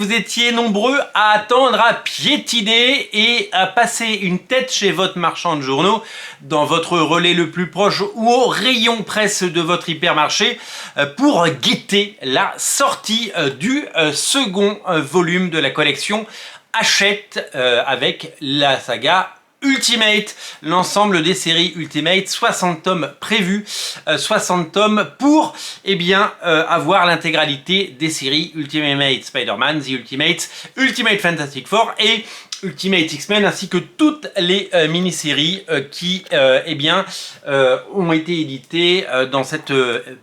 Vous étiez nombreux à attendre, à piétiner et à passer une tête chez votre marchand de journaux, dans votre relais le plus proche ou au rayon presse de votre hypermarché pour guetter la sortie du second volume de la collection Hachette avec la saga Ultimate, l'ensemble des séries Ultimate, 60 tomes prévus, 60 tomes pour avoir l'intégralité des séries Ultimate Spider-Man, The Ultimate, Ultimate Fantastic Four et Ultimate X-Men, ainsi que toutes les mini-séries qui ont été éditées dans cette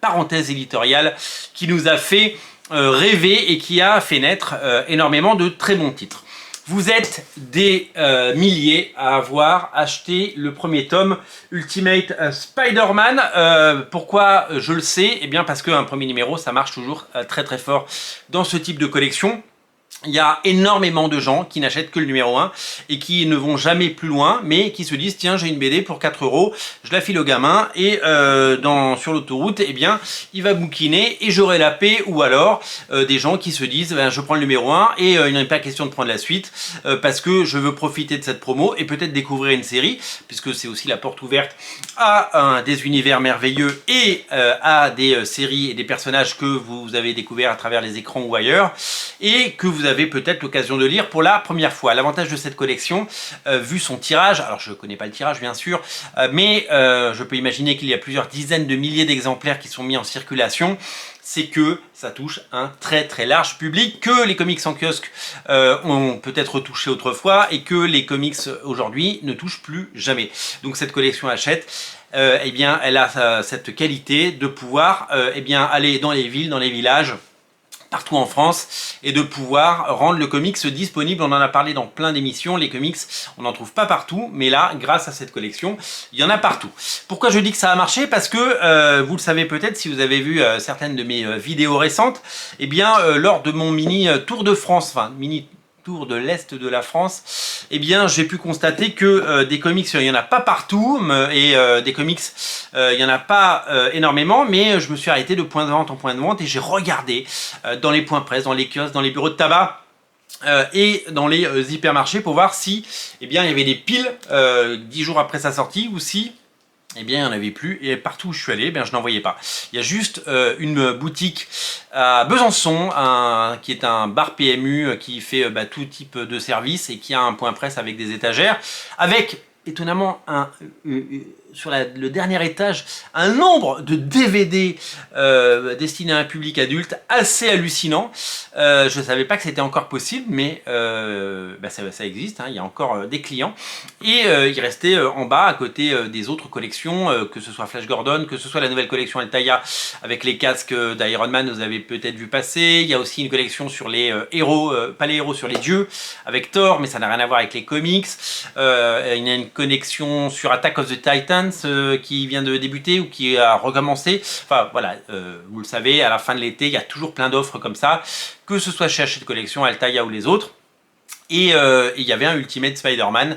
parenthèse éditoriale qui nous a fait rêver et qui a fait naître énormément de très bons titres. Vous êtes des milliers à avoir acheté le premier tome Ultimate Spider-Man. Pourquoi je le sais? Eh bien parce qu'un premier numéro, ça marche toujours très très fort dans ce type de collection. Il y a énormément de gens qui n'achètent que le numéro 1 et qui ne vont jamais plus loin, mais qui se disent tiens, j'ai une BD pour 4 €, je la file au gamin et sur l'autoroute, eh bien, il va bouquiner et j'aurai la paix. Ou alors des gens qui se disent ben, je prends le numéro 1 et il n'est pas question de prendre la suite parce que je veux profiter de cette promo et peut-être découvrir une série, puisque c'est aussi la porte ouverte à des univers merveilleux et à des séries et des personnages que vous avez découverts à travers les écrans ou ailleurs et que vous avez peut-être l'occasion de lire pour la première fois. L'avantage de cette collection, vu son tirage, alors je ne connais pas le tirage bien sûr, mais je peux imaginer qu'il y a plusieurs dizaines de milliers d'exemplaires qui sont mis en circulation, c'est que ça touche un très très large public, que les comics en kiosque ont peut-être touché autrefois et que les comics aujourd'hui ne touchent plus jamais. Donc cette collection Hachette, elle a cette qualité de pouvoir aller dans les villes, dans les villages, partout en France, et de pouvoir rendre le comics disponible. On en a parlé dans plein d'émissions, les comics, on n'en trouve pas partout, mais là, grâce à cette collection, il y en a partout. Pourquoi je dis que ça a marché? Parce que, vous le savez peut-être, si vous avez vu certaines de mes vidéos récentes, lors de mon mini Tour de France, enfin, mini tour de l'Est de la France, j'ai pu constater que des comics, il n'y en a pas partout, et des comics, il n'y en a pas énormément, mais je me suis arrêté de point de vente en point de vente et j'ai regardé dans les points presse, dans les kiosques, dans les bureaux de tabac, et dans les hypermarchés pour voir si il y avait des piles 10 jours après sa sortie ou si il n'y en avait plus, et partout où je suis allé, je n'en voyais pas. Il y a juste une boutique à Besançon, qui est un bar PMU qui fait tout type de service et qui a un point presse avec des étagères, avec étonnamment sur le dernier étage, un nombre de DVD destinés à un public adulte assez hallucinant. Je ne savais pas que c'était encore possible, mais ça existe, hein, il y a encore des clients. Et il restait en bas, à côté des autres collections, que ce soit Flash Gordon, que ce soit la nouvelle collection Altaïa avec les casques d'Iron Man, vous avez peut-être vu passer. Il y a aussi une collection sur les héros, pas les héros, sur les dieux, avec Thor, mais ça n'a rien à voir avec les comics. Il y a une connexion sur Attack of the Titans qui vient de débuter ou qui a recommencé. Enfin voilà, vous le savez, à la fin de l'été, il y a toujours plein d'offres comme ça, que ce soit chez Hachette Collection, Altaïa ou les autres. Et il y avait un Ultimate Spider-Man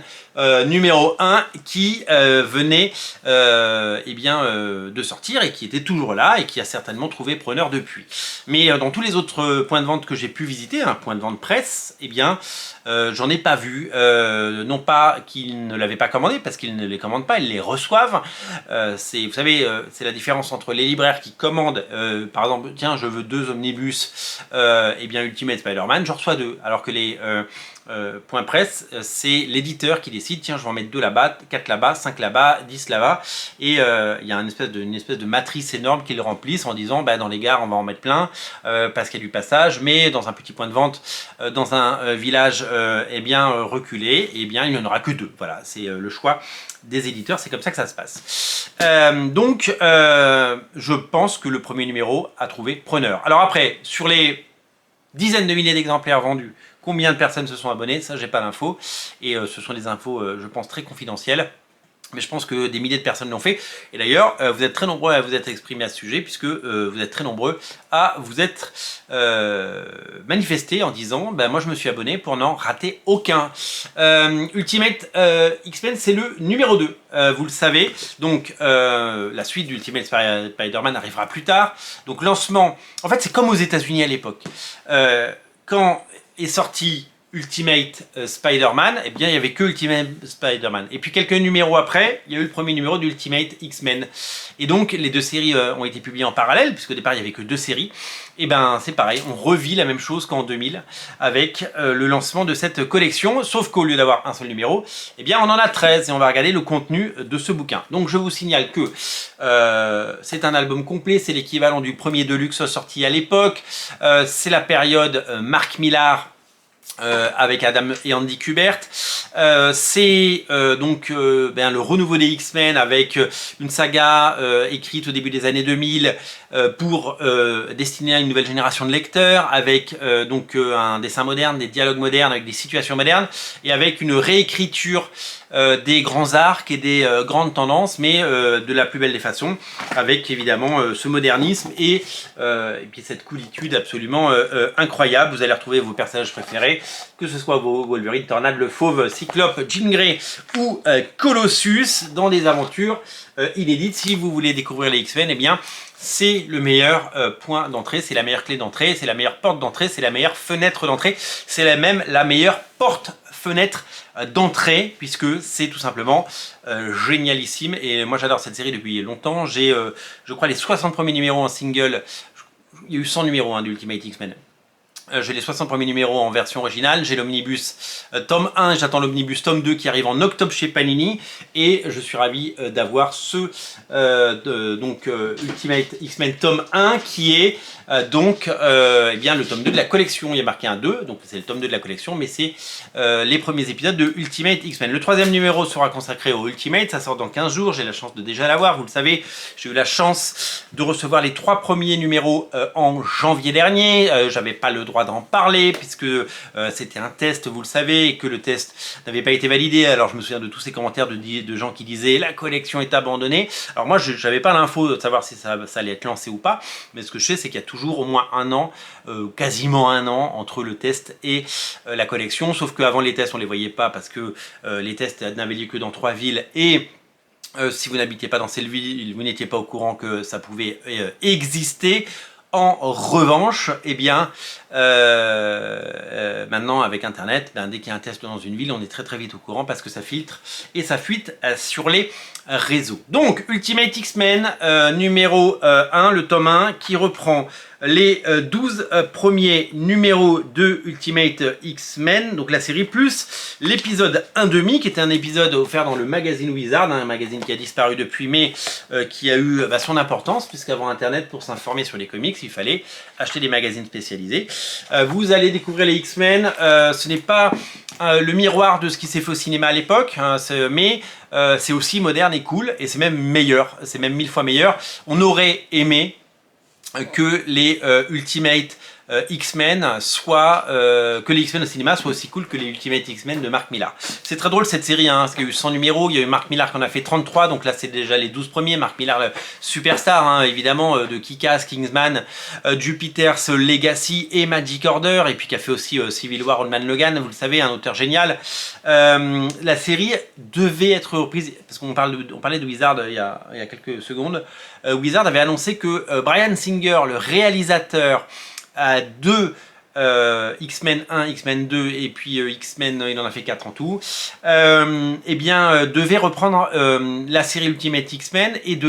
numéro 1 qui venait de sortir et qui était toujours là et qui a certainement trouvé preneur depuis. Mais dans tous les autres points de vente que j'ai pu visiter, un point de vente presse, j'en ai pas vu. Non pas qu'ils ne l'avaient pas commandé, parce qu'ils ne les commandent pas, ils les reçoivent. Vous savez, c'est la différence entre les libraires qui commandent, par exemple, tiens, je veux 2 omnibus, Ultimate Spider-Man, je reçois 2, alors que les point presse, c'est l'éditeur qui décide, tiens, je vais en mettre 2 là-bas, 4 là-bas, 5 là-bas, 10 là-bas, et il y a une espèce de matrice énorme qu'ils remplissent en disant, dans les gares, on va en mettre plein, parce qu'il y a du passage, mais dans un petit point de vente, dans un village reculé, il n'y en aura que 2. Voilà, c'est le choix des éditeurs, c'est comme ça que ça se passe. Je pense que le premier numéro a trouvé preneur. Alors après, sur les dizaines de milliers d'exemplaires vendus, combien de personnes se sont abonnées? Ça, j'ai pas l'info. Et ce sont des infos, je pense, très confidentielles. Mais je pense que des milliers de personnes l'ont fait. Et d'ailleurs, vous êtes très nombreux à vous être exprimés à ce sujet, puisque vous êtes très nombreux à vous être manifestés en disant moi je me suis abonné pour n'en rater aucun. Ultimate X-Men, c'est le numéro 2, vous le savez. Donc la suite d'Ultimate Spider-Man arrivera plus tard. Donc lancement, en fait c'est comme aux États-Unis à l'époque. Quand est sorti Ultimate Spider-Man, eh bien il n'y avait que Ultimate Spider-Man. Et puis quelques numéros après, il y a eu le premier numéro d'Ultimate X-Men. Et donc les deux séries ont été publiées en parallèle, puisqu'au départ il n'y avait que 2 séries. Et ben c'est pareil, on revit la même chose qu'en 2000 avec le lancement de cette collection, sauf qu'au lieu d'avoir un seul numéro, eh bien on en a 13 et on va regarder le contenu de ce bouquin. Donc je vous signale que c'est un album complet, c'est l'équivalent du premier Deluxe sorti à l'époque, c'est la période Mark Millar, avec Adam et Andy Kubert. C'est donc le renouveau des X-Men avec une saga écrite au début des années 2000 pour destiner à une nouvelle génération de lecteurs, avec un dessin moderne, des dialogues modernes, avec des situations modernes, et avec une réécriture des grands arcs et des grandes tendances, mais de la plus belle des façons, avec évidemment ce modernisme et puis cette coolitude absolument incroyable. Vous allez retrouver vos personnages préférés, que ce soit vos Wolverine, Tornade, le Fauve, Cyclope, Jean Grey ou Colossus, dans des aventures inédites. Si vous voulez découvrir les X-Men, eh bien c'est le meilleur point d'entrée, c'est la meilleure clé d'entrée, c'est la meilleure porte d'entrée, c'est la meilleure fenêtre d'entrée, c'est même la meilleure porte-fenêtre d'entrée, puisque c'est tout simplement génialissime. Et moi j'adore cette série depuis longtemps. J'ai je crois les 60 premiers numéros en single. Il y a eu 100 numéros d'Ultimate X-Men. J'ai les 60 premiers numéros en version originale, j'ai l'omnibus tome 1, j'attends l'omnibus tome 2 qui arrive en octobre chez Panini, et je suis ravi d'avoir ce Ultimate X-Men tome 1 qui est le tome 2 de la collection. Il y a marqué un 2, donc c'est le tome 2 de la collection, mais c'est les premiers épisodes de Ultimate X-Men. Le 3e numéro sera consacré au Ultimate, ça sort dans 15 jours, j'ai la chance de déjà l'avoir, vous le savez, j'ai eu la chance de recevoir les 3 premiers numéros en janvier dernier. J'avais pas le droit d'en parler puisque c'était un test, vous le savez, et que le test n'avait pas été validé. Alors je me souviens de tous ces commentaires de gens qui disaient la collection est abandonnée. Alors moi je n'avais pas l'info de savoir si ça allait être lancé ou pas, mais ce que je sais c'est qu'il y a toujours au moins un an, quasiment un an entre le test et la collection, sauf qu'avant les tests on les voyait pas parce que les tests n'avaient lieu que dans 3 villes, et si vous n'habitez pas dans ces villes, vous n'étiez pas au courant que ça pouvait exister. En revanche, eh bien, maintenant avec Internet, dès qu'il y a un test dans une ville, on est très très vite au courant parce que ça filtre et ça fuite sur les réseaux. Donc, Ultimate X-Men numéro 1, le tome 1, qui reprend les 12 premiers numéros de Ultimate X-Men, donc la série, plus l'épisode 1/2, qui était un épisode offert dans le magazine Wizard, un magazine qui a disparu depuis, mais qui a eu son importance, puisqu'avant Internet, pour s'informer sur les comics, il fallait acheter des magazines spécialisés. Vous allez découvrir les X-Men, ce n'est pas le miroir de ce qui s'est fait au cinéma à l'époque, mais c'est aussi moderne et cool, et c'est même meilleur, c'est même 1000 fois meilleur. On aurait aimé que les Ultimate X-Men que les X-Men au cinéma soient aussi cool que les Ultimate X-Men de Mark Millar. C'est très drôle cette série, parce qu'il y a eu 100 numéros, il y a eu Mark Millar qui en a fait 33, donc là c'est déjà les 12 premiers. Mark Millar, le superstar évidemment de Kick-Ass, Kingsman, Jupiter's Legacy et Magic Order, et puis qui a fait aussi Civil War, Old Man Logan, vous le savez, un auteur génial. La série devait être reprise, parce qu'on parlait de Wizard il y a quelques secondes. Wizard avait annoncé que Bryan Singer, le réalisateur de X-Men 1, X-Men 2 et puis X-Men, il en a fait 4 en tout, devait reprendre la série Ultimate X-Men et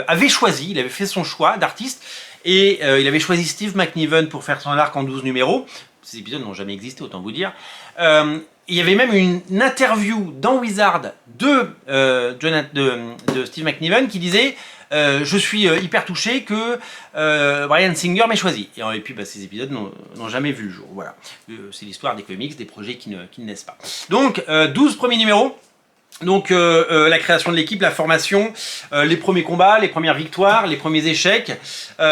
avait choisi, il avait fait son choix d'artiste, et il avait choisi Steve McNiven pour faire son arc en 12 numéros. Ces épisodes n'ont jamais existé, autant vous dire. Il y avait même une interview dans Wizard de Steve McNiven qui disait je suis hyper touché que Bryan Singer m'ait choisi. Et puis ces épisodes n'ont jamais vu le jour. Voilà. C'est l'histoire des comics, des projets qui ne naissent pas. Donc 12 premiers numéros. Donc la création de l'équipe, la formation, les premiers combats, les premières victoires, les premiers échecs,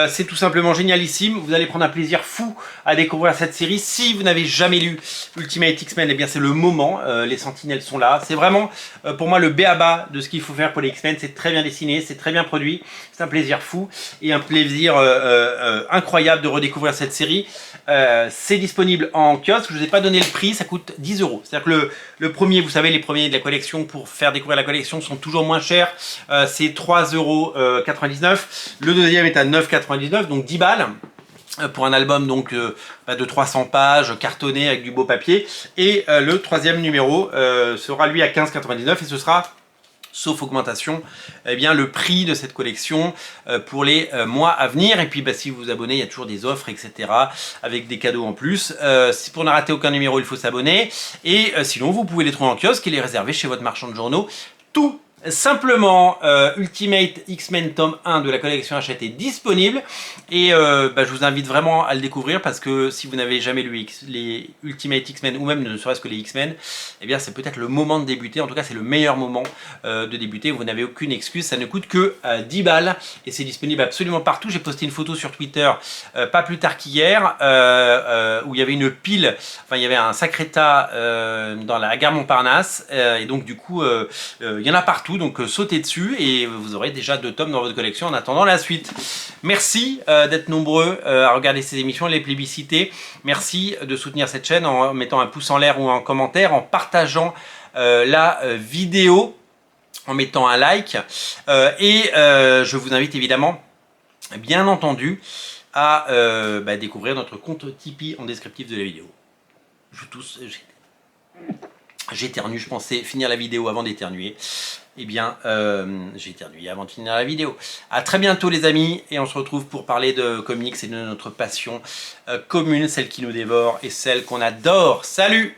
c'est tout simplement génialissime. Vous allez prendre un plaisir fou à découvrir cette série. Si vous n'avez jamais lu Ultimate X-Men, eh bien c'est le moment, les sentinelles sont là. C'est vraiment pour moi le b.a.-ba de ce qu'il faut faire pour les X-Men. C'est très bien dessiné, c'est très bien produit, c'est un plaisir fou et un plaisir incroyable de redécouvrir cette série. C'est disponible en kiosque, je ne vous ai pas donné le prix, ça coûte 10 €. C'est-à-dire que le premier, vous savez, les premiers de la collection, pour faire découvrir la collection, sont toujours moins chers, c'est 3,99 €. Le deuxième est à 9,99 €, donc 10 balles. pour un album donc de 300 pages, cartonné avec du beau papier. Et le troisième numéro sera lui à 15,99 et ce sera, sauf augmentation, eh bien, le prix de cette collection pour les mois à venir. Et puis si vous vous abonnez, il y a toujours des offres, etc. avec des cadeaux en plus. Pour ne rater aucun numéro, il faut s'abonner. Et sinon, vous pouvez les trouver en kiosque et les réserver chez votre marchand de journaux. Tout simplement, Ultimate X-Men tome 1 de la collection Hachette est disponible et je vous invite vraiment à le découvrir parce que si vous n'avez jamais lu les Ultimate X-Men ou même ne serait-ce que les X-Men, eh bien c'est peut-être le moment de débuter. En tout cas, c'est le meilleur moment de débuter. Vous n'avez aucune excuse, ça ne coûte que 10 balles et c'est disponible absolument partout. J'ai posté une photo sur Twitter pas plus tard qu'hier où il y avait une pile, enfin il y avait un sacré tas dans la gare Montparnasse et donc du coup il y en a partout. Donc sautez dessus et vous aurez déjà 2 tomes dans votre collection en attendant la suite. Merci d'être nombreux à regarder ces émissions, les plébisciter. Merci de soutenir cette chaîne en mettant un pouce en l'air ou en commentaire, en partageant la vidéo, en mettant un like. Je vous invite évidemment, bien entendu, à découvrir notre compte Tipeee en descriptif de la vidéo. Je tousse, j'éternue, je pensais finir la vidéo avant d'éternuer. Eh bien, j'ai éternué avant de finir la vidéo. À très bientôt les amis, et on se retrouve pour parler de comics et de notre passion commune, celle qui nous dévore et celle qu'on adore. Salut!